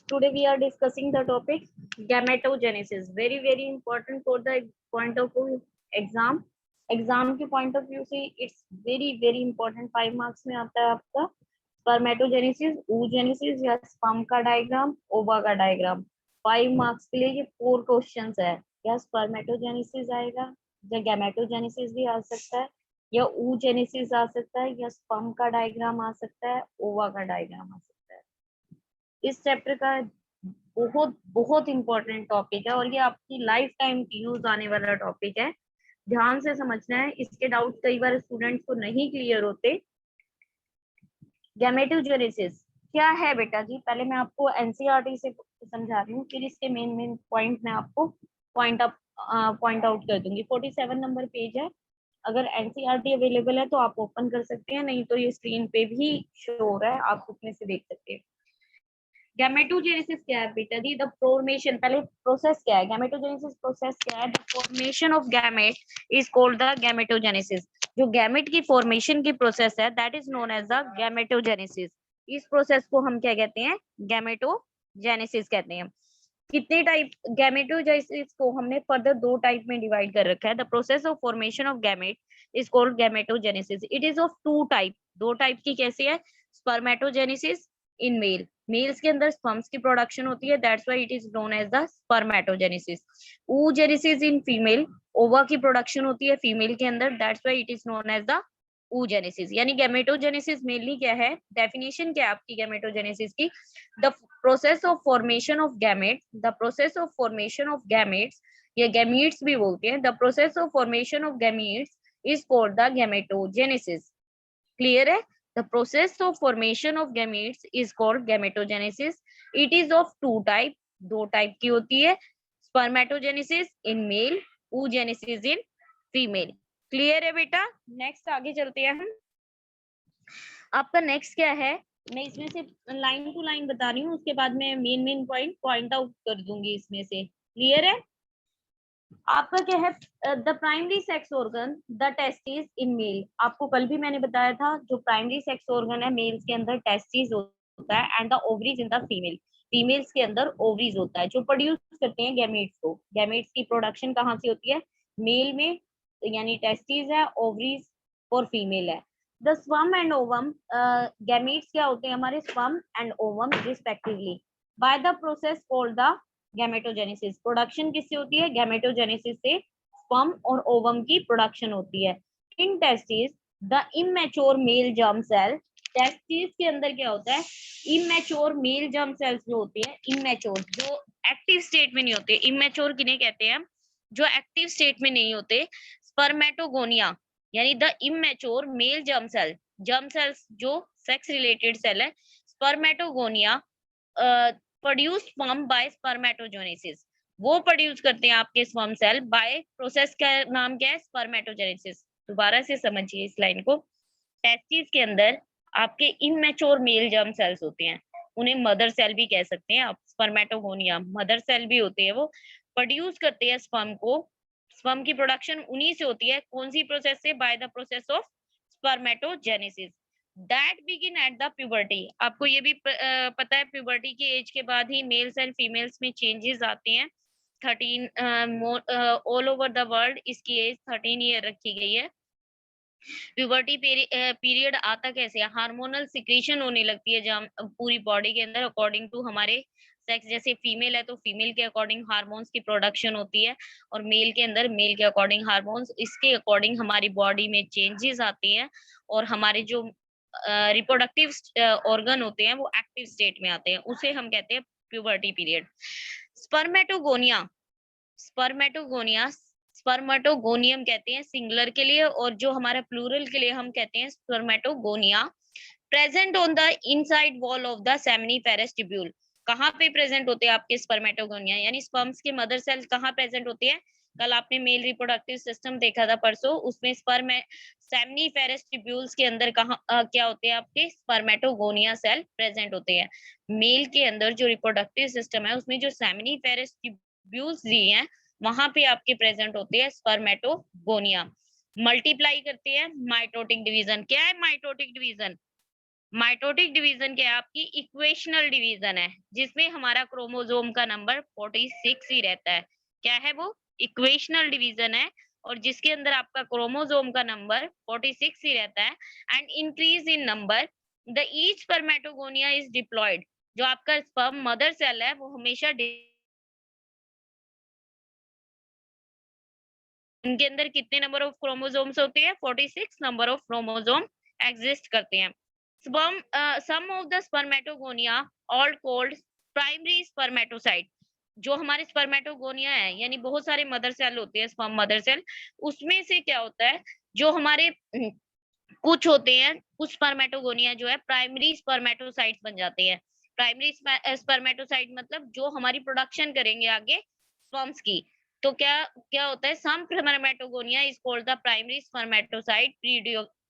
Today we are discussing the topic gametogenesis. Very important for the point of view exam. Exam के point of view से it's very important. 5 marks में आता है आपका spermatogenesis, oogenesis या sperm का diagram, ओवा का डायग्राम। 5 मार्क्स के लिए ये 4 क्वेश्चंस है। या स्पर्मेटोजेनेसिस आएगा, या गैमेटोजेनेसिस भी आ सकता है, या oogenesis आ सकता है, या स्पर्म का डायग्राम आ सकता है, ओवा का डायग्राम आ सकता है। इस चैप्टर का बहुत इंपॉर्टेंट टॉपिक है और ये आपकी लाइफ टाइम यूज आने वाला टॉपिक है। ध्यान से समझना है, इसके डाउट कई बार स्टूडेंट्स को नहीं क्लियर होते। गैमेटोजेनेसिस क्या है बेटा जी? पहले मैं आपको एनसीईआरटी से समझा रही हूँ, फिर इसके मेन पॉइंट मैं आपको पॉइंट आउट कर दूंगी। 47 नंबर पेज है। अगर एनसीईआरटी अवेलेबल है तो आप ओपन कर सकते हैं, नहीं तो ये स्क्रीन पे भी शो हो रहा है, आप उसमें से देख सकते हैं। गैमेटोजेनेसिस क्या है बेटा जी? द फॉर्मेशन, पहले प्रोसेस क्या है? गैमेटोजेनेसिस प्रोसेस क्या है? The formation of gamete is called the gametogenesis. जो गैमेट की फॉर्मेशन की प्रोसेस है that is known as the gametogenesis. इस प्रोसेस को हम क्या कहते हैं? गैमेटोजेनेसिस कहते हैं। कितने टाइप गैमेटोजेनेसिस को हमने फर्दर 2 टाइप में डिवाइड कर रखा है। The process of formation of gamete is called gametogenesis. It is of 2 type. 2 type की कैसी है? स्पर्मेटोजेनेसिस इन मेल, मेल्स के अंदर स्पर्म्स की प्रोडक्शन होती है, that's why it is known as the spermatogenesis. oogenesis in female, ova की production होती है फीमेल के अंदर, that's why it is known as the oogenesis। यानी गैमेटोजेनेसिस मेनली क्या है? डेफिनेशन क्या है आपकी गैमेटोजेनेसिस की? The process of formation of gamete, the process of formation of gametes, या गैमीट्स भी बोलते हैं। The process of formation of gametes is called the gametogenesis. Clear है? The process of formation of gametes is called gametogenesis. It is of 2 type. 2 type की होती है, spermatogenesis in male, oogenesis in female. Clear है बेटा? Next आगे चलते हैं हम। आपका नेक्स्ट क्या है? मैं इसमें से लाइन टू लाइन बता रही हूँ, उसके बाद मैं मेन पॉइंट आउट कर दूंगी इसमें से। क्लियर है? आपका क्या है? The primary sex organ the testis in male. आपको कल भी मैंने बताया था, जो प्राइमरी सेक्स ऑर्गन है मेल्स के अंदर टेस्टिस होता है, and the ovaries in the female, females के अंदर ओवरीज होता है जो प्रोड्यूस करते हैं गैमेट्स को। गैमेट्स की प्रोडक्शन कहाँ से होती है? मेल में, यानी टेस्टिस है, ओवरीज फॉर फीमेल है। The sperm and ovum, gametes क्या होते हैं हमारे? Sperm and ovum respectively, by the process called the gametogenesis. Production किससे होती है? गैमेटोजेनेसिस से स्पर्म और ओवम की प्रोडक्शन होती है। In testis the immature male germ cell, testis के अंदर क्या होता है? इमेच्योर मेल जर्म सेल्स जो होती है, इमेच्योर जो एक्टिव स्टेट में नहीं होते। इमेच्योर किन्हें कहते हैं? जो एक्टिव स्टेट में नहीं होते। स्पर्मेटोगोनिया, यानी the immature male germ cells जो सेक्स रिलेटेड सेल है। Spermatogonia produce sperm bye spermatogenesis, वो प्रोड्यूस करते हैं आपके स्पर्म सेल बाय प्रोसेस का नाम क्या है? स्पर्मेटोजेनेसिस। दोबारा से समझिए इस लाइन को। टेस्टिस के अंदर आपके इमेच्योर मेल जर्म सेल्स होते हैं, उन्हें मदर सेल भी कह सकते हैं आप। स्पर्मेटोगोनिया मदर सेल भी होते हैं, वो प्रोड्यूस करते हैं स्पर्म को। स्पर्म की प्रोडक्शन उन्हीं से होती है, कौन सी प्रोसेस से? By the process of spermatogenesis that begin at the puberty. आपको ये भी पता है प्यूबर्टी की एज के बाद ही मेल्स एंड फीमेल्स में चेंजेस आते हैं। 13 ऑल ओवर द वर्ल्ड इसकी एज 13 ईयर रखी गई है। प्यूबर्टी पीरियड आता कैसे है? हार्मोनल सिक्रीशन होने लगती है जब पूरी बॉडी के अंदर, अकॉर्डिंग टू हमारे सेक्स। जैसे फीमेल है तो फीमेल के अकॉर्डिंग हार्मोन्स की प्रोडक्शन होती है, और मेल के अंदर मेल के अकॉर्डिंग हार्मोन्स, इसके अकॉर्डिंग हमारी बॉडी में चेंजेस आती हैं, और हमारे जो रिप्रोडक्टिव ऑर्गन होते हैं वो एक्टिव स्टेट में आते हैं, उसे हम कहते हैं puberty period. Spermatogonia, spermatogonia spermatogonium कहते हैं सिंगुलर के लिए, और जो हमारा प्लूरल के लिए हम कहते हैं spermatogonia. Present on the inside wall of the seminiferous tubule. कहाँ पे प्रेजेंट होते हैं आपके स्पर्मेटोगोनिया? यानी स्पर्म्स के मदर सेल कहाँ प्रेजेंट होती है? कल आपने मेल रिप्रोडक्टिव सिस्टम देखा था परसों, उसमें स्पर्म सेमिनिफेरस ट्यूब्यूल्स के अंदर कहाँ क्या होते हैं? आपके स्पर्मेटोगोनिया सेल प्रेजेंट होते हैं। मेल के अंदर जो रिप्रोडक्टिव सिस्टम है उसमें जो सेमिनिफेरस ट्यूब्यूल्स दिए हैं वहां पे आपके प्रेजेंट होते हैं स्पर्मेटोगोनिया। मल्टीप्लाई करते हैं, माइटोटिक डिवीजन। क्या है माइटोटिक डिवीजन? माइटोटिक डिवीजन क्या है? आपकी इक्वेशनल डिवीजन है, जिसमें हमारा क्रोमोसोम का नंबर 46 ही रहता है। क्या है वो? इक्वेशनल डिवीजन है, और जिसके अंदर आपका क्रोमोसोम का नंबर 46 ही रहता है। And increase in number the each spermatogonia is diploid. जो आपका स्पर्म मदर सेल है वो हमेशा उनके अंदर कितने नंबर ऑफ क्रोमोसोम्स होते हैं? 46 नंबर ऑफ क्रोमोसोम एग्जिस्ट करते हैं। Sperm some of the spermatogonia all called primary spermatocyte. जो हमारे स्पर्मेटोगोनिया है, यानी बहुत सारे मदर सेल होते हैं, स्पर्म मदर सेल, उसमें से क्या होता है, जो हमारे कुछ होते हैं, कुछ स्पर्मेटोगोनिया जो है प्राइमरी स्पर्मेटोसाइट्स बन जाते हैं। प्राइमरी स्पर्मेटोसाइट मतलब जो हमारी प्रोडक्शन करेंगे आगे स्पर्म्स की। तो क्या क्या होता है, some spermatogonia is called the primary spermatocyte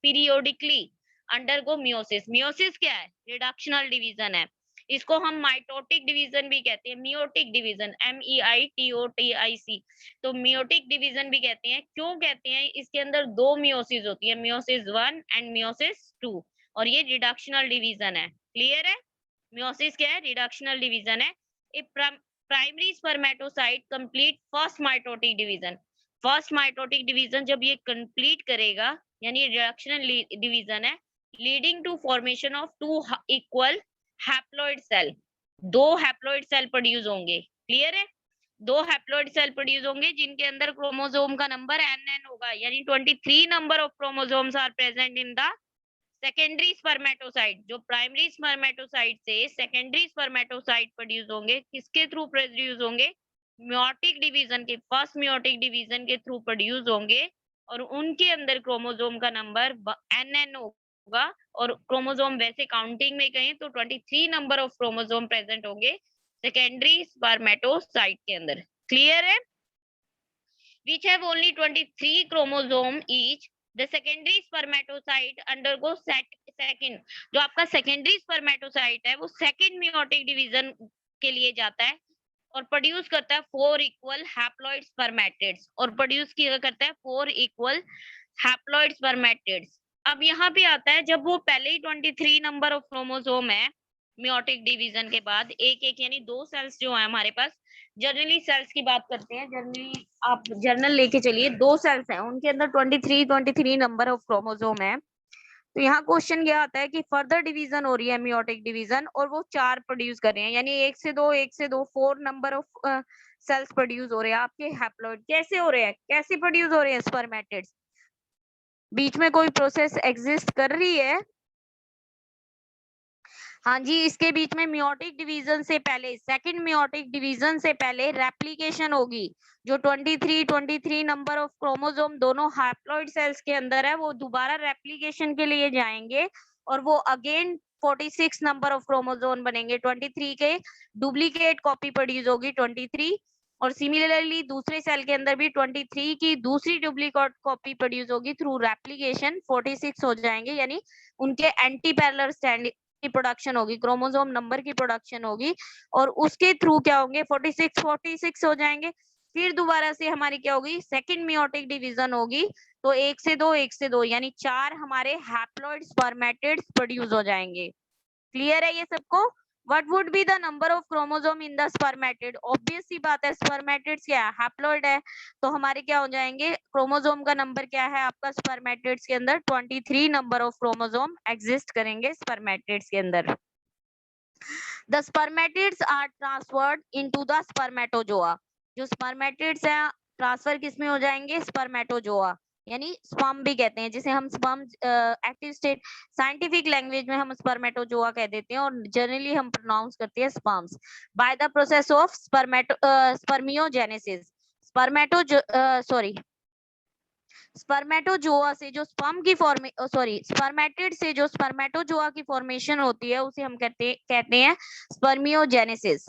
periodically undergo meiosis. Meiosis क्या है? रिडक्शनल डिवीजन है। इसको हम माइटोटिक डिवीजन भी कहते हैं, मियोटिक डिवीजन, MEITOTIC। तो मियोटिक डिवीजन भी कहते हैं। क्यों कहते हैं? इसके अंदर दो मियोसिस होती है, मियोसिस 1 एंड मियोसिस 2, और ये रिडक्शनल डिवीजन है। क्लियर है? मियोसिस क्या है? रिडक्शनल डिवीजन है। Primary spermatocyte complete first mitotic division. First mitotic division जब ये कंप्लीट करेगा, यानी रिडक्शनल डिवीजन है, leading to formation of two equal haploid cell. दो हैप्लॉइड सेल प्रोड्यूस होंगे। क्लियर है? दो हैप्लॉइड सेल प्रोड्यूस होंगे जिनके अंदर क्रोमोसोम का नंबर NN होगा, यानी 23 number of chromosomes are present in the secondary spermatocyte. जो प्राइमरी स्पर्मेटोसाइट से सेकेंडरी स्पर्मेटोसाइट प्रोड्यूस होंगे, किसके थ्रू प्रोड्यूस होंगे? मियोटिक डिवीजन के, फर्स्ट मियोटिक डिवीजन के थ्रू प्रोड्यूस होंगे, और उनके अंदर क्रोमोसोम का नंबर NN होगा। और क्रोमोसोम वैसे काउंटिंग में कहें तो 23 नंबर ऑफ क्रोमोसोम प्रेजेंट होंगे सेकेंडरी स्पर्मेटोसाइट के अंदर। क्लियर है? which have only 23 chromosome each, the secondary spermatocyte undergo second। जो आपका secondary spermatocyte है वो second meiotic division के लिए जाता है, और प्रोड्यूस करता है 4 इक्वल हैप्लॉइड स्पर्मेटिड्स, और प्रोड्यूस किया करता है 4 इक्वल हैप्लॉइड स्पर्मेटिड्स। अब यहाँ पे आता है, जब वो पहले ही 23 नंबर ऑफ क्रोमोसोम है मियोटिक डिवीजन के बाद, एक एक यानी दो सेल्स जो है हमारे पास, जनरली सेल्स की बात करते हैं, जनरली आप जर्नल लेके चलिए, दो सेल्स हैं उनके अंदर 23 नंबर ऑफ क्रोमोसोम है। तो यहाँ क्वेश्चन क्या आता है कि फर्दर डिवीजन हो रही है मियोटिक डिवीजन, और वो 4 प्रोड्यूस कर रहे हैं, यानी एक से दो 4 नंबर ऑफ सेल्स प्रोड्यूस हो रहे हैं आपके हैप्लॉइड। कैसे हो रहे हैं? कैसे प्रोड्यूस हो रहे हैं स्पर्मेटिड्स? बीच में कोई प्रोसेस एग्जिस्ट कर रही है? हाँ जी, इसके बीच में मियोटिक डिवीजन से पहले, सेकंड मियोटिक डिवीजन से पहले रेप्लिकेशन होगी। जो 23 नंबर ऑफ क्रोमोसोम दोनों हैप्लॉइड सेल्स के अंदर है, वो दोबारा रेप्लिकेशन के लिए जाएंगे, और वो अगेन 46 नंबर ऑफ क्रोमोसोम बनेंगे। 23 के डुप्लीकेट कॉपी प्रोड्यूस होगी 23, और सिमिलरली दूसरे सेल के अंदर भी 23 की दूसरी डुप्लीकेट कॉपी प्रोड्यूस होगी थ्रू रेप्लिकेशन, 46 हो जाएंगे, यानी उनके एंटी पैरेलल स्टैंड की प्रोडक्शन होगी, क्रोमोसोम नंबर की प्रोडक्शन होगी, और उसके थ्रू क्या होंगे? 46 हो जाएंगे। फिर दोबारा से हमारी क्या होगी? सेकंड मियोटिक डिवीजन होगी, तो एक से दो यानी 4 हमारे हैप्लॉइड स्पर्मेटिड्स प्रोड्यूस हो जाएंगे। क्लियर है ये सबको? What would be the number of chromosome in the spermatid? Obvious सी बात है, spermatids क्या है? हैप्लॉइड है, तो हमारे क्या हो जाएंगे? क्रोमोसोम का नंबर क्या है आपका स्पर्मेटिड्स के अंदर? 23 नंबर ऑफ क्रोमोसोम एग्जिस्ट करेंगे स्पर्मेटिड्स के अंदर। The spermatids are transferred into the spermatozoa। जो स्पर्मेटिड्स है ट्रांसफर किस में हो जाएंगे? स्पर्मेटोजोआ, यानी स्पर्म भी कहते हैं, जिसे हम sperm active state, scientific language में हम स्पर्मेटोजोआ कह देते हैं, और जनरली हम प्रोनाउंस करते हैं sperms. By the process of spermiogenesis. Spermatozoa से जो स्पर्म की स्पर्मेटिड से जो स्पर्मेटोजोआ की फॉर्मेशन होती है उसे हम कहते हैं स्पर्मियोजेनेसिस।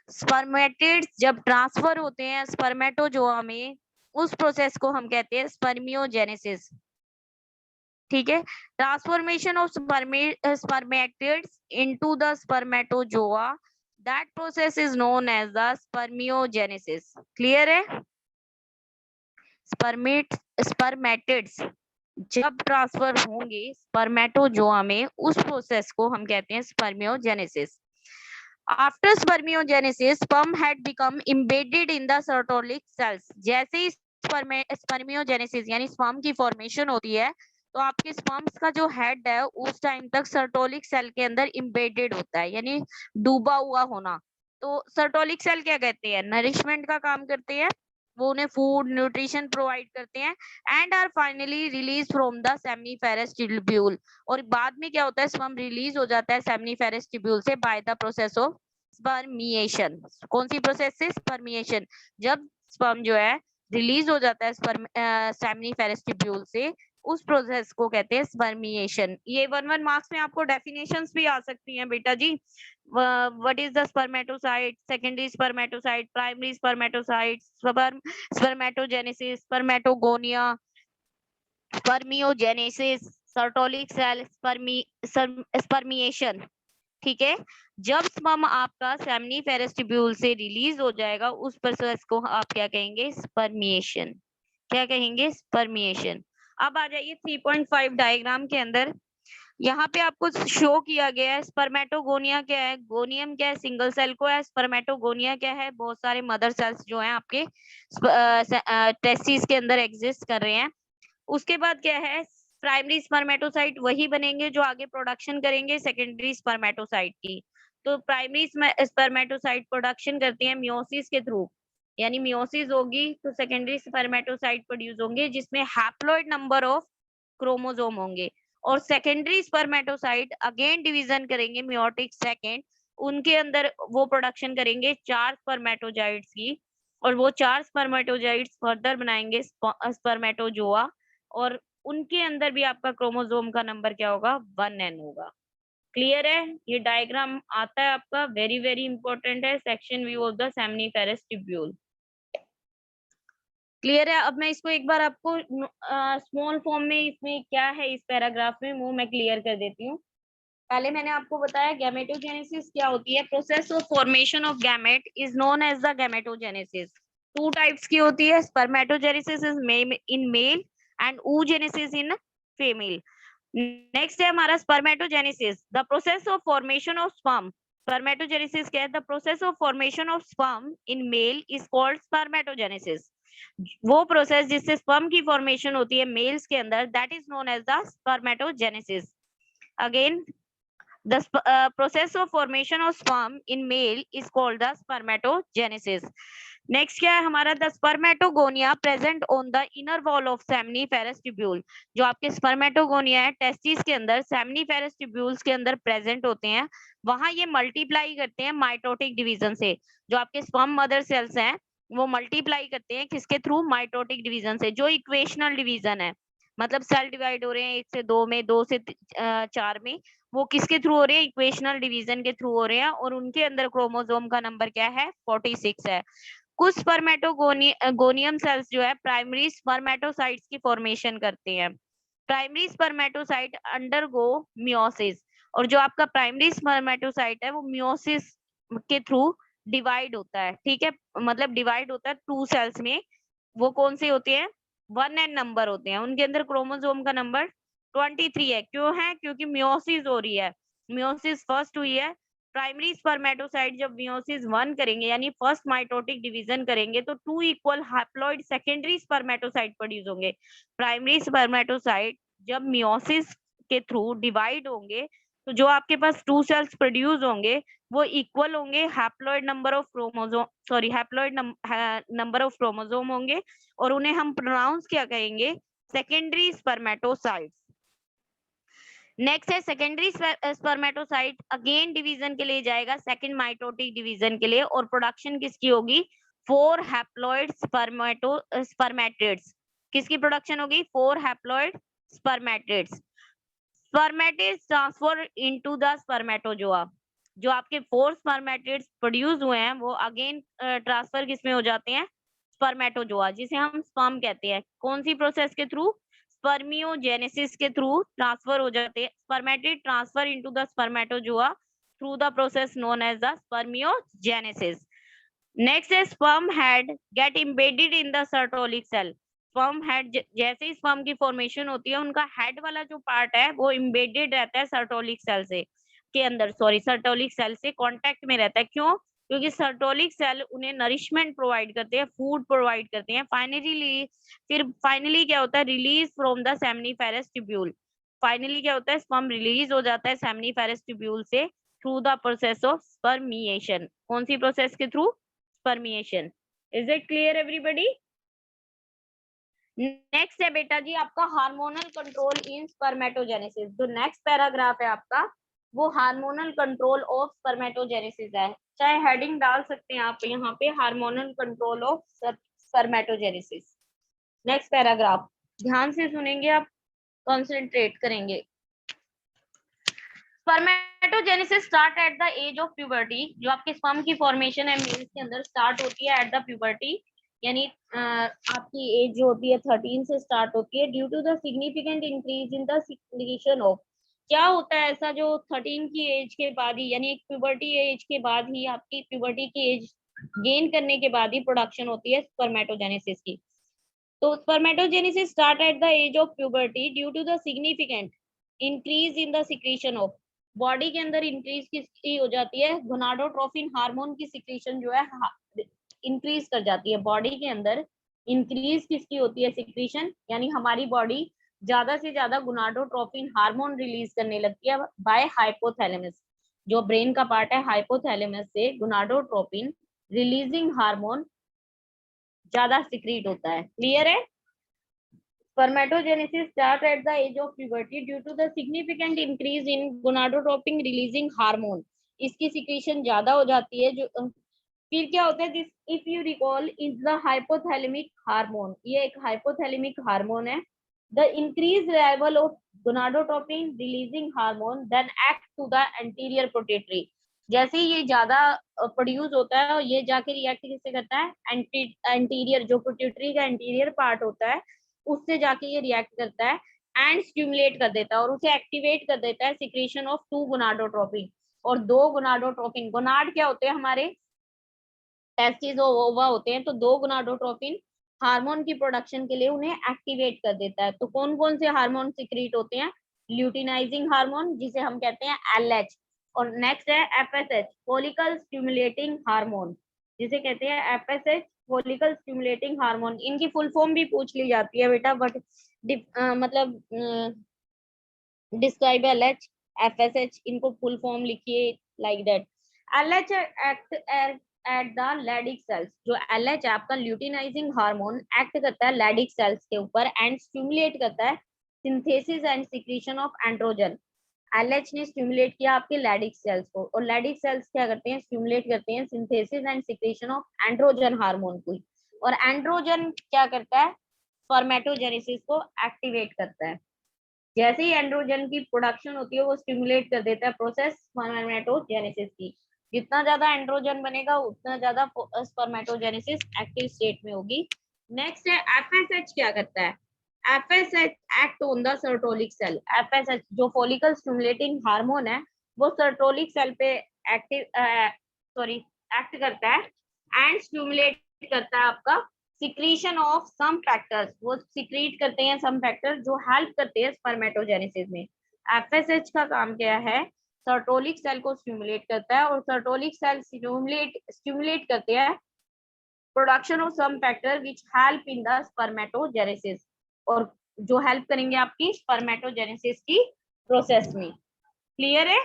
स्पर्मेटिड्स जब ट्रांसफर होते हैं स्पर्मेटोजोआ में, उस प्रोसेस को हम कहते हैं स्पर्मियोजेनेसिस। ठीक है? Transformation of spermatids into the spermatozoa, that process is known as the spermiogenesis. Clear है? स्पर्मेटिड्स जब ट्रांसफर होंगे स्पर्मेटोजोआ में, उस प्रोसेस को हम कहते हैं spermiogenesis. After spermiogenesis sperm had become embedded in the Sertoli cells. जैसे ही स्पर्मियोजेनेसिस यानी स्पर्म की फॉर्मेशन होती है, तो आपके स्पर्म्स का जो हेड है उस टाइम तक सर्टोलिक सेल के अंदर एम्बेडेड होता है, यानी डूबा हुआ होना। तो सर्टोलिक सेल क्या कहते हैं, नरिशमेंट का काम करते हैं, वो उन्हें फूड न्यूट्रिशन प्रोवाइड करते हैं, and are finally release from the seminiferous tubule. और बाद में क्या होता है, स्पर्म रिलीज हो जाता है सेमिनिफेरस ट्यूब्यूल से by the process of spermiation. कौन सी प्रोसेस से, स्पर्मिएशन। जब स्पर्म जो है रिलीज हो जाता है सेमिनिफेरस ट्यूब्यूल से, उस प्रोसेस को कहते हैं स्पर्मिएशन। ये 1 मार्क्स में आपको डेफिनेशंस भी आ सकती हैं बेटा जी। What is the spermatocyte, secondary spermatocyte, primary spermatocyte, spermatogenesis, spermatogonia, spermiogenesis, Sertoli cell, spermiation. ठीक है। जब स्पर्म आपका सेमिनिफेरस ट्यूब्यूल से रिलीज हो जाएगा, उस प्रोसेस को आप क्या कहेंगे, स्पर्मिएशन। क्या कहेंगे, स्पर्मिएशन। अब आ जाइए 3.5 डायग्राम के अंदर। यहाँ पे आपको शो किया गया है स्पर्मेटोगोनिया क्या है, गोनियम क्या है, सिंगल सेल को है, स्पर्मेटोगोनिया क्या है, बहुत सारे मदर सेल्स जो हैं आपके टेस्टिस के अंदर एग्जिस्ट कर रहे हैं। उसके बाद क्या है, प्राइमरी स्पर्मेटोसाइट वही बनेंगे जो आगे प्रोडक्शन करेंगे सेकेंडरी स्पर्मेटोसाइट की। तो प्राइमरी स्पर्मेटोसाइट प्रोडक्शन करती है मियोसिस के थ्रू, यानी मियोसिस होगी तो सेकेंडरी स्पर्मेटोसाइट प्रोड्यूस होंगे, जिसमें हैप्लॉइड नंबर ऑफ क्रोमोसोम होंगे। और सेकेंडरी स्पर्मेटोसाइट अगेन डिवीजन करेंगे मियोटिक सेकेंड, उनके अंदर वो प्रोडक्शन करेंगे 4 स्पर्मेटोजाइट्स की, और वो 4 स्पर्मेटोजाइट्स फर्दर बनाएंगे स्पर्मेटोजोआ, और उनके अंदर भी आपका क्रोमोसोम का नंबर क्या होगा, 1n होगा। क्लियर है, ये डायग्राम आता है आपका, वेरी वेरी इंपॉर्टेंट है, section view of the seminiferous tubule. Clear है। अब मैं इसको एक बार आपको स्मॉल फॉर्म में, इसमें क्या है इस पैराग्राफ में, वो मैं क्लियर कर देती हूँ। पहले मैंने आपको बताया गैमेटोजेनेसिस क्या होती है, process of formation of gamete is known as the gametogenesis. 2 types की होती है, spermatogenesis in male and oogenesis in female. Next है हमारा spermatogenesis, the process of formation of sperm. Spermatogenesis क्या है, the process of formation of sperm in male is called spermatogenesis. वो process जिससे sperm की फॉर्मेशन होती है मेल्स के अंदर, that is known as the spermatogenesis. Again the process of formation of sperm in male is called the spermatogenesis. Next क्या है हमारा, the spermatogonia present on the inner wall of seminiferous tubule. जो आपके spermatogonia है testis के अंदर, seminiferous tubules के अंदर प्रेजेंट होते हैं, वहां ये मल्टीप्लाई करते हैं माइटोटिक डिवीजन से। जो आपके स्पर्म मदर सेल्स हैं वो मल्टीप्लाई करते हैं किसके थ्रू, माइटोटिक डिवीजन से, जो इक्वेशनल डिवीजन है, मतलब सेल डिवाइड हो रहे हैं 1 से 2 में, 2 से 4 में, वो किसके थ्रू हो रहे हैं, इक्वेशनल डिवीजन के थ्रू हो रहे हैं, और उनके अंदर क्रोमोसोम का नंबर क्या है, 46 है। कुछ स्पर्मेटोगोनियम सेल्स जो है प्राइमरी स्पर्मेटोसाइट्स की फॉर्मेशन करते हैं। प्राइमरी स्पर्मेटोसाइट अंडरगो मियोसिस, और जो आपका प्राइमरी स्पर्मेटोसाइट है वो मियोसिस के थ्रू डिवाइड होता है। ठीक है, मतलब डिवाइड होता है 2 सेल्स में। वो कौन से होते हैं, 1n नंबर होते हैं, उनके अंदर क्रोमोसोम का नंबर 23 है। क्यों है, क्योंकि मियोसिस हो रही है, मियोसिस फर्स्ट हुई है। प्राइमरी स्पर्मेटोसाइट जब मियोसिस 1 करेंगे यानी फर्स्ट माइटोटिक डिवीजन करेंगे, तो 2 equal haploid secondary spermatocyte produce होंगे। प्राइमरी स्पर्मेटोसाइट जब मियोसिस के थ्रू डिवाइड होंगे, तो जो आपके पास 2 सेल्स प्रोड्यूस होंगे वो इक्वल होंगे haploid number of chromosome, sorry haploid number of chromosome होंगे, और उन्हें हम प्रोनाउंस क्या कहेंगे, सेकेंडरी स्पर्मेटोसाइट्स। नेक्स्ट है सेकेंडरी स्पर्मेटोसाइट, अगेन डिवीजन के लिए जाएगा सेकंड माइटोटिक डिवीजन के लिए, और प्रोडक्शन किसकी होगी, 4 हैप्लॉइड स्पर्मेटिड्स। किसकी प्रोडक्शन होगी, 4 haploid spermatids. Spermatids transfer into the spermatozoa. जो आपके 4 स्पर्मेटिड्स प्रोड्यूस हुए हैं वो अगेन ट्रांसफर किसमें हो जाते हैं, स्पर्मेटोजोआ, जिसे हम स्पर्म कहते हैं। कौन सी प्रोसेस के थ्रू, स्पर्मियोजेनेसिस के थ्रू ट्रांसफर हो जाते हैं। Spermatid transfer into the spermatozoa through the process known as the spermiogenesis. Next है sperm head get embedded in the Sertoli cell. Sperm head, जैसे ही स्पर्म की फॉर्मेशन होती है, उनका हेड वाला जो पार्ट है वो इम्बेडेड रहता है सर्टोलिक सेल से के अंदर, सॉरी सर्टोलिक सेल से कांटेक्ट में रहता है। क्यों? क्योंकि सर्टोलिक सेल उन्हें नरिशमेंट प्रोवाइड करते हैं, फूड प्रोवाइड करते हैं। फाइनली क्या होता है, release from the seminiferous tubule. Finally क्या होता है, स्पर्म रिलीज हो जाता है सेमनीफेरस ट्यूब्यूल से through the process of spermiation. कौन सी प्रोसेस के through? Spermiation. Is it clear everybody? Next है बेटा जी आपका हार्मोनल कंट्रोल इन स्पर्मेटोजेनेसिस। जो नेक्स्ट पैराग्राफ है आपका वो हार्मोनल कंट्रोल ऑफ स्पर्मेटोजेनेसिस है। चाहे हेडिंग डाल सकते हैं आप यहाँ पे, hormonal control of spermatogenesis. Next paragraph ध्यान से सुनेंगे आप, कॉन्सेंट्रेट करेंगे। Spermatogenesis start at the age of puberty. जो आपके स्पर्म की फॉर्मेशन है मेल्स के अंदर स्टार्ट होती है एट द प्यूबर्टी, यानी आपकी एज जो होती है 13 से स्टार्ट होती है। Due to the significant increase in the secretion of, क्या होता है ऐसा जो 13 की एज के बाद ही, यानी एक प्यूबर्टी एज के बाद ही, आपकी प्यूबर्टी की एज गेन करने के बाद ही प्रोडक्शन होती है स्पर्मेटोजेनेसिस की। तो spermatogenesis start at the age of puberty due to the significant increase in the secretion of, body के अंदर इंक्रीज किसकी हो जाती है, गोनाडोट्रोपिन हार्मोन की सिक्रीशन जो है इंक्रीज कर जाती है। बॉडी के अंदर इंक्रीज किसकी होती है, सिक्रीशन, यानी हमारी बॉडी ज्यादा से ज्यादा गोनाडोट्रोपिन हार्मोन रिलीज करने लगती है बाय हाइपोथैलेमस। जो ब्रेन का पार्ट है हाइपोथैलेमस से गोनाडोट्रोपिन रिलीजिंग हार्मोन ज्यादा सिक्रीट होता है। क्लियर है? Spermatogenesis starts at the age of puberty due to the significant increase in gonadotropin releasing hormone. इसकी सिक्रीशन ज्यादा हो जाती है। जो फिर क्या होता है, this if you recall is the hypothalamic hormone. ये एक हाइपोथैलेमिक हार्मोन है। The increase level of gonadotropin releasing hormone then act to the anterior pituitary। जैसे ही ये ज्यादा प्रोड्यूस होता है, ये जाके रिएक्ट किससे करता है, एंटीरियर, जो पिट्यूटरी का एंटीरियर पार्ट होता है उससे जाके ये रिएक्ट करता है एंड स्टिमुलेट कर देता है और उसे एक्टिवेट कर देता है सिक्रीशन ऑफ 2 गोनाडोट्रोपिन और 2 गोनाडोट्रोपिन। गोनाड क्या होते हैं हमारे, टेस्टिस और ओवा होते हैं। तो 2 गोनाडोट्रोपिन हार्मोन की प्रोडक्शन के लिए उन्हें एक्टिवेट कर देता है। तो कौन कौन से हार्मोन सिक्रीट होते हैं, ल्यूटिनाइजिंग हार्मोन जिसे हम कहते हैं एलएच, और नेक्स्ट है एफएसएच फॉलिकल स्टिमुलेटिंग हार्मोन जिसे कहते हैं एफएसएच फॉलिकल स्टिमुलेटिंग हार्मोन। इनकी फुल फॉर्म भी पूछ ली जाती है बेटा, बट मतलब डिस्क्राइब एलएच एफएसएच, इनको फुल फॉर्म लिखिए like that. LH act at the Leydig cells. जो एलएच है आपका ल्यूटिनाइजिंग हार्मोन एक्ट करता है लैडिक सेल्स के ऊपर एंड स्टिमुलेट करता है synthesis and secretion of androgen. LH ने स्टिमुलेट किया आपके लैडिक सेल्स को, और लैडिक सेल्स क्या करते हैं, स्टिमुलेट करते हैं synthesis and secretion of androgen hormone को, और एंड्रोजन क्या करता है, स्पर्मेटोजेनेसिस को एक्टिवेट करता है। जैसे ही एंड्रोजन की प्रोडक्शन होती है वो स्टिमुलेट कर देता है प्रोसेस स्पर्मेटोजेनेसिस की। जितना ज्यादा एंड्रोजन बनेगा उतना ज्यादा स्पर्मेटोजेनेसिस एक्टिव स्टेट में होगी। नेक्स्ट है एफएसएच क्या करता है, FSH act on the Sertoli cell. FSH जो फॉलिकल स्टिमुलेटिंग हार्मोन है वो सर्टोलिक सेल पे एक्ट करता है एंड स्टिमुलेट करता है आपका सिक्रीशन ऑफ सम फैक्टर्स। वो सिक्रीट करते हैं सम फैक्टर जो हेल्प करते हैं स्पर्मेटोजेनेसिस में। एफएसएच का काम क्या है, सर्टोलिक सेल को स्टिमुलेट करता है, और सर्टोलिक सेल स्टिमुलेट करते हैं production of some factor which help in the spermatogenesis, और जो हेल्प करेंगे आपकी स्पर्मेटोजेनेसिस की प्रोसेस में। क्लियर है?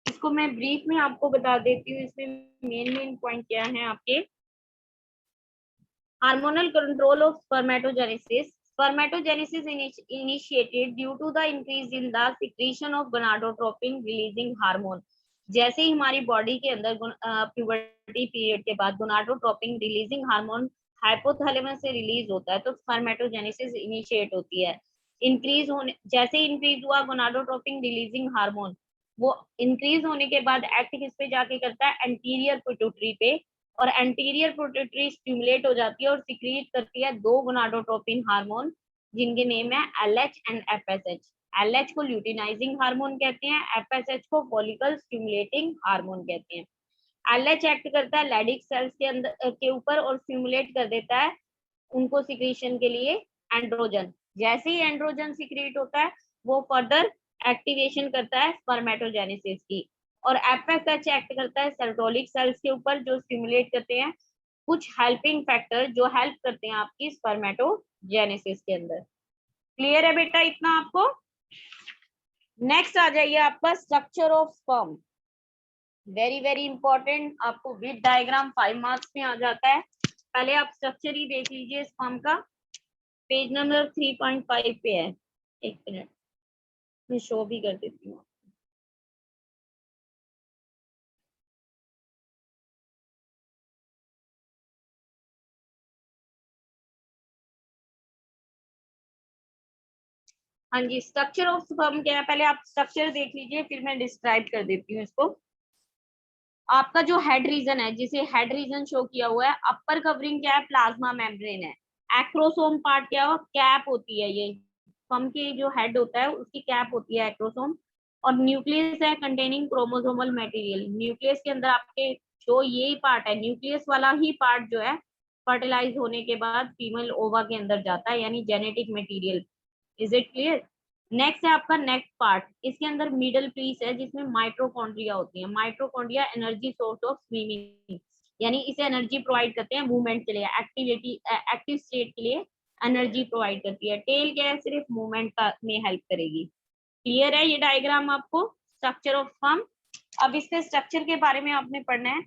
इसको मैं ब्रीफ में आपको बता देती हूँ, इसमें मेन पॉइंट क्या है आपके। Hormonal control of spermatogenesis. Spermatogenesis initiated due to the increase in the secretion of gonadotropin releasing hormone. जैसे ही हमारी बॉडी के अंदर प्यूबर्टी पीरियड के बाद गोनाडोट्रोपिन रिलीजिंग हार्मोन हाइपोथैलेमस से रिलीज होता है तो स्पर्मेटोजेनेसिस इनिशिएट होती है। इंक्रीज होने, जैसे ही इंक्रीज हुआ गोनाडोट्रोपिन रिलीजिंग हार्मोन, वो इंक्रीज होने के बाद एक्ट किस पे जाके करता है, एंटीरियर पिट्यूटरी पे, और एंटीरियर पिट्यूटरी स्टिमुलेट हो जाती है और सिक्रीट करती है 2 गोनाडोट्रोपिन हार्मोन जिनके नेम है एलएच एंड एफएसएच। एलएच को ल्यूटिनाइजिंग हार्मोन कहते हैं, एफएसएच को फॉलिकल स्टिमुलेटिंग हार्मोन कहते हैं। एलएच एक्ट करता है लैडिक सेल्स के अंदर के ऊपर और स्टिमुलेट कर देता है उनको सिक्रीशन के लिए एंड्रोजन। जैसे ही एंड्रोजन सिक्रीट होता है वो फर्दर एक्टिवेशन करता है स्पर्मेटोजेनेसिस की, और एफएसएच एक्ट करता है सेरोटोनिक सेल्स के ऊपर जो स्टिमुलेट करते हैं कुछ हेल्पिंग फैक्टर जो हेल्प करते हैं आपकी स्पर्मेटोजेनेसिस के अंदर। क्लियर है बेटा इतना आपको? नेक्स्ट आ जाइए आपका structure of sperm. Very very important, आपको विद डायग्राम 5 मार्क्स में आ जाता है। पहले आप स्ट्रक्चर ही देख लीजिए स्पर्म का, पेज नंबर 3.5 पे है। एक मिनट मैं शो भी कर देती हूँ। हाँ जी, स्ट्रक्चर ऑफ स्पर्म क्या है, पहले आप स्ट्रक्चर देख लीजिए फिर मैं डिस्क्राइब कर देती हूँ इसको। आपका जो हेड रीजन है, जिसे हेड रीजन शो किया हुआ है, अपर कवरिंग क्या है, प्लाज्मा मेम्ब्रेन है। एक्रोसोम पार्ट क्या हो, कैप होती है, ये स्पर्म की जो हेड होता है उसकी कैप होती है एक्रोसोम। और न्यूक्लियस है कंटेनिंग क्रोमोसोमल मटेरियल। न्यूक्लियस के अंदर आपके जो ये पार्ट है, न्यूक्लियस वाला ही पार्ट जो है फर्टिलाइज होने के बाद फीमेल ओवा के अंदर जाता है, यानी genetic material. Is it clear? Next है आपका नेक पार्ट। इसके अंदर मिडल पीस है जिसमें माइटोकॉन्ड्रिया होती है। Mitochondria energy source of swimming, यानी इसे एनर्जी प्रोवाइड करते हैं मूवमेंट के लिए, एक्टिविटी एक्टिव स्टेट के लिए एनर्जी प्रोवाइड करती है। टेल क्या है, सिर्फ मूवमेंट का में हेल्प करेगी। क्लियर है ये डायग्राम आपको, स्ट्रक्चर ऑफ स्पर्म? अब इसके स्ट्रक्चर के बारे में आपने पढ़ना है।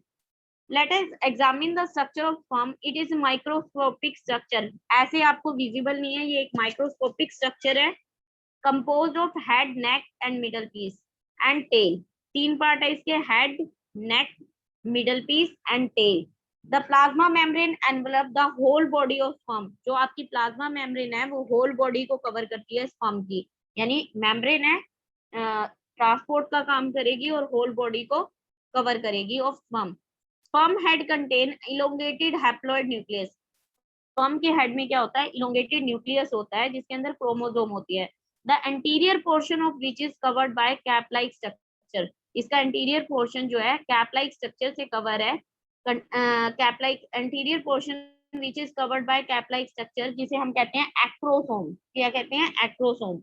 Let us examine the structure of sperm. It is microscopic structure. ऐसे आपको विजिबल नहीं है, ये एक माइक्रोस्कोपिक स्ट्रक्चर है composed of head, neck and middle piece and tail। तीन पार्ट है इसके, head, neck, middle piece and tail। The plasma membrane envelop the whole body of sperm। जो आपकी प्लाज्मा मेम्ब्रेन है वो होल बॉडी को cover करती है स्पर्म की, यानी मेम्ब्रेन है ट्रांसपोर्ट का काम करेगी और होल बॉडी को कवर करेगी of sperm. Sperm head contain elongated haploid nucleus. Sperm के हेड में क्या होता है, इलोंगेटेड न्यूक्लियस होता है जिसके अंदर क्रोमोसोम होती है। The anterior portion of which is covered by cap like structure. इसका एंटीरियर पोर्शन जो है कैप लाइक स्ट्रक्चर से कवर है। Cap like anterior portion which is covered by cap like structure, जिसे हम कहते हैं एक्रोसोम। क्या कहते हैं, एक्रोसोम।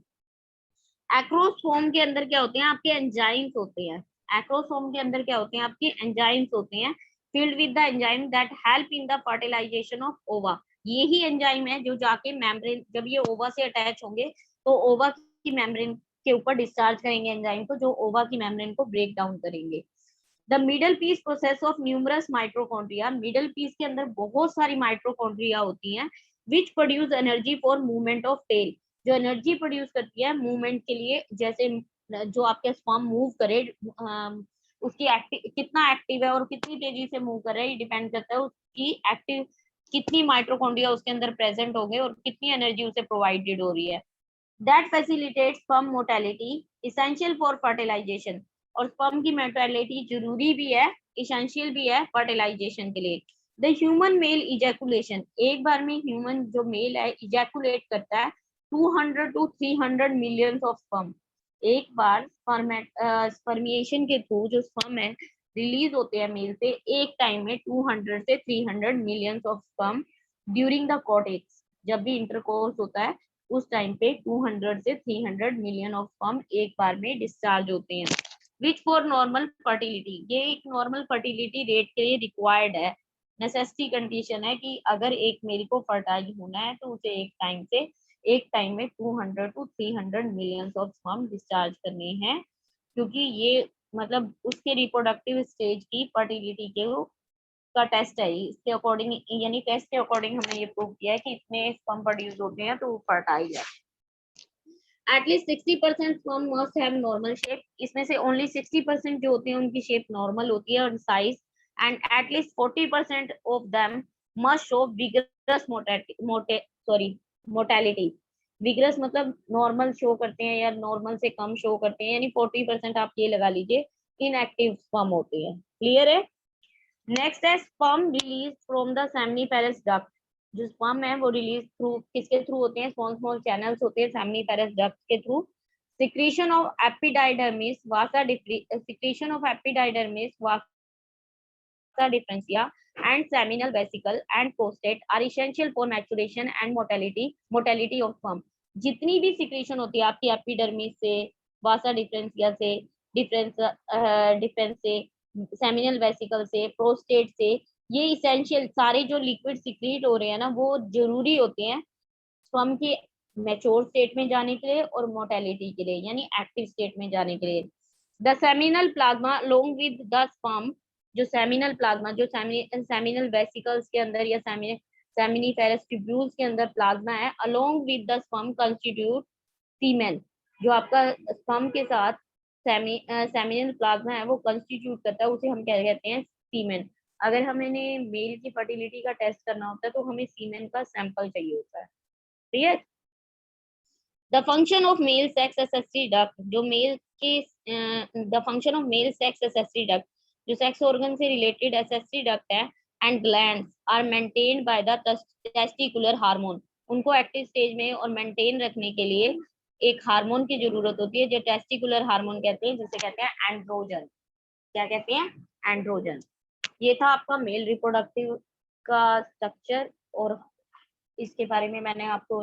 एक्रोसोम के अंदर क्या होते हैं, आपके एंजाइम्स होते हैं। एक्रोसोम के अंदर क्या होते हैं, आपके एंजाइम्स होते हैं, filled with the enzyme that help in the fertilization of ova। यही एंजाइम है जो जाके मेम्ब्रेन, जब ये ओवा से अटैच होंगे तो ओवा की मेम्ब्रेन के ऊपर डिस्चार्ज करेंगे एंजाइम को, जो ओवा की मेम्ब्रेन को ब्रेक डाउन करेंगे। The middle piece process of numerous mitochondria. Middle piece के अंदर बहुत सारी माइट्रोकॉन्ड्रिया होती हैं which produce energy for movement of tail. जो एनर्जी प्रोड्यूस करती है मूवमेंट के लिए, जैसे जो आपके स्पर्म मूव करे, उसकी कितना एक्टिव है और कितनी तेजी से मूव कर रहा है, ये डिपेंड करता है उसकी एक्टिव कितनी माइट्रोकॉन्ड्रिया उसके अंदर प्रेजेंट होंगे और कितनी एनर्जी उसे प्रोवाइडेड हो रही है। That facilitates sperm motility essential for fertilization. और स्पर्म की मोटेलिटी जरूरी भी है, इसेंशियल भी है फर्टिलाइजेशन के लिए। The human male ejaculation. एक बार में ह्यूमन जो मेल है इजैकुलेट करता है 200 to 300 मिलियंस ऑफ स्पर्म। एक बार स्पर्मिएशन के थ्रू जो स्पर्म है रिलीज होते हैं मेल से एक टाइम में 200 से 300 millions of sperm during the cortex. जब भी इंटरकोर्स होता है उस टाइम पे 200 से 300 मिलियन ऑफ स्पर्म एक बार में डिस्चार्ज होते हैं। विच फॉर नॉर्मल फर्टिलिटी, ये एक नॉर्मल फर्टिलिटी रेट के लिए रिक्वायर्ड है, नेसेसिटी कंडीशन है कि अगर एक मेल को फर्टाइल होना है तो उसे एक टाइम में 200 to 300 millions of sperm discharge करने हैं, क्योंकि ये मतलब उसके रिप्रोडक्टिव स्टेज की फर्टिलिटी के का टेस्ट है। इसके अकॉर्डिंग, यानी टेस्ट के अकॉर्डिंग हमने ये प्रूव किया है कि इतने स्पर्म प्रोड्यूस होते हैं तो फर्टाइल है। At least 60% sperm must have normal shape. इसमें से ओनली 60% जो होते हैं उनकी शेप नॉर्मल होती है और size, and at least 40% of them must show vigorous mortality. Vigorous मतलब नॉर्मल शो करते हैं या नॉर्मल से कम शो करते हैं, यानी 40% आप ये लगा लीजिए इनएक्टिव स्पर्म होते हैं। क्लियर है? नेक्स्ट है sperm release from the seminiferous duct. जो स्पर्म है वो रिलीज थ्रू किसके थ्रू होते हैं, स्मॉल स्मॉल चैनल्स होते हैं सेमिनिफेरस डक्ट के through. Secretion of epididymis Vasa secretion of epididymis Vasa differentia and seminal vesicle and prostate are essential for maturation and motility of sperm. जितनी भी secretion होती है आपकी एपिडर्मिस से, वासा डिफरेंसिया से, डिफरेंस से, सेमिनल वेसिकल से, प्रोस्टेट से, ये इसेंशियल सारे जो लिक्विड सिक्रीट हो रहे हैं ना, वो जरूरी होते हैं स्पर्म के मैच्योर स्टेट में जाने के लिए और मोटेलिटी के लिए, यानी एक्टिव स्टेट में जाने के लिए। The seminal plasma along with the sperm, जो सेमिनल प्लाज्मा, जो सेमिनल वेसिकल्स के अंदर या सेमिनिफेरस ट्यूब्यूल्स के अंदर प्लाज्मा है, along with the sperm constitute semen, जो आपका स्पर्म के साथ सेमिनल प्लाज्मा है वो कंस्टिट्यूट करता है, उसे हम क्या कहते हैं, सीमेन। अगर हमें मेल की फर्टिलिटी का टेस्ट करना होता है तो हमें सीमेन का सैंपल चाहिए होता है, ठीक है। The function of male sex accessory duct, जो मेल के the function of male sex accessory duct, जो सेक्स ऑर्गन से रिलेटेड एसेसरी डक्ट है, and glands are maintained by the testicular hormone, उनको एक्टिव स्टेज में और मेंटेन रखने के लिए एक हार्मोन की जरूरत होती है, जो टेस्टिकुलर हार्मोन कहते हैं, जिसे कहते हैं एंड्रोजन। क्या कहते हैं, एंड्रोजन। ये था आपका मेल रिप्रोडक्टिव का स्ट्रक्चर, और इसके बारे में मैंने आपको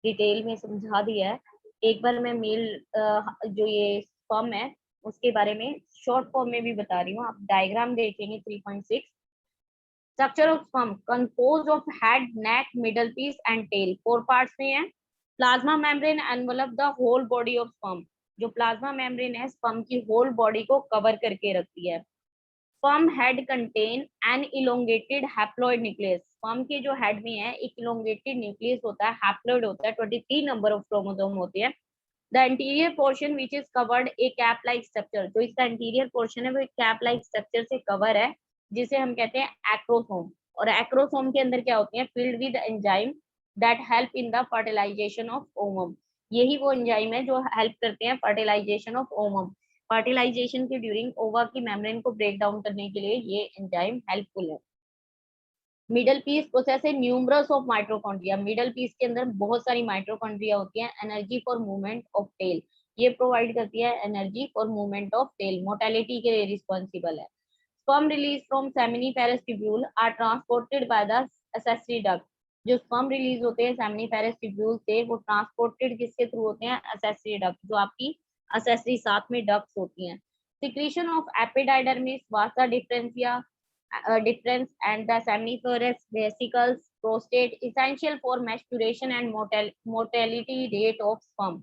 डिटेल में समझा दिया है। एक बार मैं मेल जो ये स्पर्म है उसके बारे में शॉर्ट फॉर्म में भी बता रही हूँ। आप डायग्राम देखेंगे 3.6। Structure of sperm compose of head, neck, middle piece and tail, 4 parts में है। Plasma membrane envelop the whole body of sperm, जो प्लाज्मा मेम्ब्रेन है स्पर्म की होल बॉडी को कवर करके रखती है। Sperm head contain an elongated haploid nucleus, sperm के जो हेड में है एक इलोंगेटेड न्यूक्लियस होता है, हैप्लॉइड होता है, 23 नंबर ऑफ क्रोमोसोम होते हैं। The interior portion which is covered A cap like structure, जो इसका इंटीरियर पोर्शन है वो एक कैप लाइक स्ट्रक्चर से कवर है, जिसे हम कहते हैं एक्रोसोम। और एक्रोसोम के अंदर क्या होती है, filled with enzyme that help in the fertilization of ovum, यही वो एंजाइम है जो हेल्प करते हैं फर्टिलाइजेशन ऑफ ओवम। फर्टिलाइजेशन के ड्यूरिंग ओवा की मेम्ब्रेन को ब्रेक डाउन करने के लिए ये एंजाइम हेल्पफुल है। मिडल पीस प्रोसेस है numerous of mitochondria, middle piece के अंदर बहुत सारी माइटोकॉन्ड्रिया होती हैं। Energy for movement of tail, ये प्रोवाइड करती है energy for movement of tail, motility के लिए रिस्पॉन्सिबल है। Sperm release from seminiferous tubule are transported by the accessory duct, जो स्पर्म रिलीज होते हैं सेमिनिफेरस ट्यूब्यूल से वो ट्रांसपोर्टेड किसके थ्रू होते हैं, एसेसरी डक्ट, जो आपकी एसेसरी साथ में डक्ट्स होती हैं। Secretion of epididymis, vasa deferentia difference and the seminiferous vesicles, prostate, essential for maturation and mortality rate of sperm,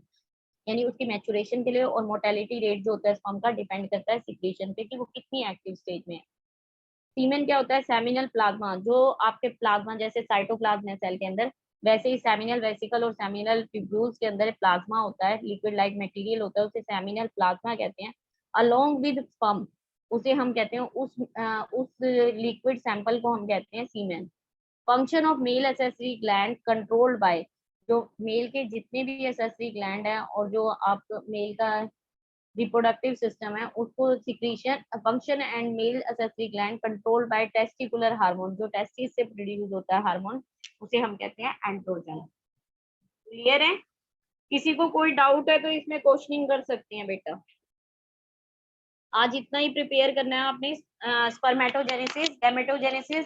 यानी उसकी मैचुरेशन के लिए और मोर्टेलिटी रेट जो होता है स्पर्म का डिपेंड करता है सिक्रीशन पे कि वो कितनी एक्टिव स्टेज में है। सीमेन क्या होता है, सेमिनल प्लाज्मा, जो आपके प्लाज्मा जैसे साइटोप्लाज्म है सेल के अंदर, वैसे ही सेमिनल वेसिकल और सेमिनल ट्यूब्यूल्स के अंदर प्लाज्मा होता है, लिक्विड लाइक मटेरियल होता है, उसे सेमिनल प्लाज्मा कहते हैं। अलोंग विद स्पर्म, उसे हम कहते हैं उस लिक्विड सैंपल को हम कहते हैं semen. Function of male accessory gland controlled by, जो मेल के जितने भी एसेसरी ग्लैंड है और जो आप मेल का रिप्रोडक्टिव सिस्टम है उसको secretion function and mail accessory gland controlled bye testicular hormone, जो टेस्टिस से प्रोड्यूस होता है हार्मोन, उसे हम कहते हैं एंड्रोजन। क्लियर है? किसी को कोई डाउट है तो इसमें क्वेश्चनिंग कर सकते हैं बेटा। आज इतना ही प्रिपेयर करना है आपने। स्पर्मेटोजेनेसिस, गैमेटोजेनेसिस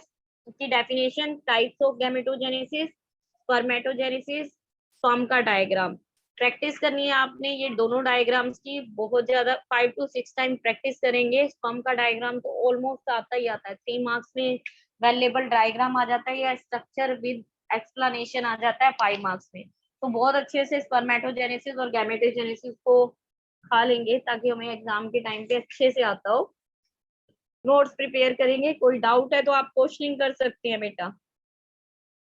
की definition, types of gametogenesis, spermatogenesis, sperm का डायग्राम प्रैक्टिस करनी है आपने। ये दोनों डायग्राम्स की बहुत ज्यादा 5 to 6 टाइम प्रैक्टिस करेंगे। स्पर्म का डायग्राम तो ऑलमोस्ट आता ही आता है, 3 मार्क्स में वैल्यूएबल डायग्राम आ जाता है या स्ट्रक्चर विद एक्सप्लेनेशन आ जाता है 5 मार्क्स में। तो बहुत अच्छे से स्पर्मेटोजेनेसिस और गैमेटोजेनेसिस को खा लेंगे ताकि हमें एग्जाम के टाइम पे अच्छे से आता हो। नोट्स प्रिपेयर करेंगे, कोई डाउट है तो आप क्वेश्चनिंग कर सकते हैं बेटा।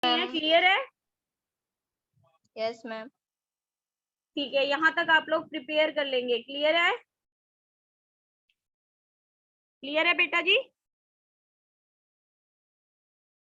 क्लियर है? Yes ma'am. ठीक है, यहाँ तक आप लोग प्रिपेयर कर लेंगे। क्लियर है? क्लियर है बेटा जी?